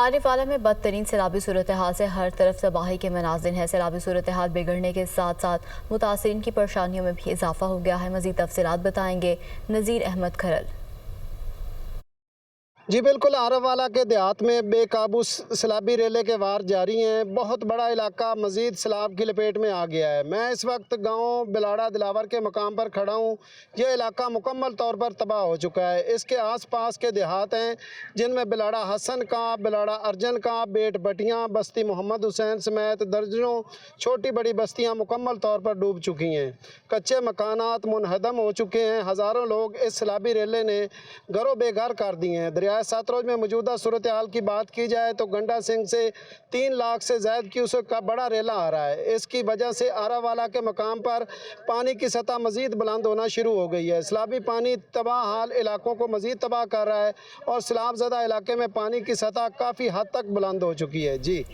आरिफ वाला में बदतरीन सैलाबी सूरत-ए-हाल से हर तरफ तबाही के मनाजिर हैं। सैलाबी सूरत-ए-हाल बिगड़ने के साथ साथ मुतासिरीन की परेशानियों में भी इजाफा हो गया है। मज़ीद तफसीलात बताएंगे नज़ीर अहमद खरल। जी बिल्कुल, आरववाला के देहात में बेकाबू सैलाबी रेले के वार जारी हैं। बहुत बड़ा इलाका मज़ीद सैलाब की लपेट में आ गया है। मैं इस वक्त गांव बिलाड़ा दिलावर के मकाम पर खड़ा हूं। यह इलाका मुकम्मल तौर पर तबाह हो चुका है। इसके आसपास के देहात हैं जिनमें बिलाड़ा हसन का, बिलाड़ा अर्जन का, बेट बटियाँ, बस्ती मोहम्मद हुसैन समेत दर्जनों छोटी बड़ी बस्तियाँ मुकम्मल तौर पर डूब चुकी हैं। कच्चे मकानात मुनहदम हो चुके हैं। हज़ारों लोग इस सैलाबी रेले ने घरों बेघर कर दिए हैं। दरिया सतलुज में मौजूदा सूरत हाल की बात की जाए तो गंडा सिंह से 3 लाख से ज़ायद क्यूसेक का बड़ा रेला आ रहा है। इसकी वजह से आरावाला के मकाम पर पानी की सतह मज़ीद बुलंद होना शुरू हो गई है। सैलाबी पानी तबाह हाल इलाकों को मज़ीद तबाह कर रहा है और सैलाब ज़दा इलाके में पानी की सतह काफ़ी हद तक बुलंद हो चुकी है। जी।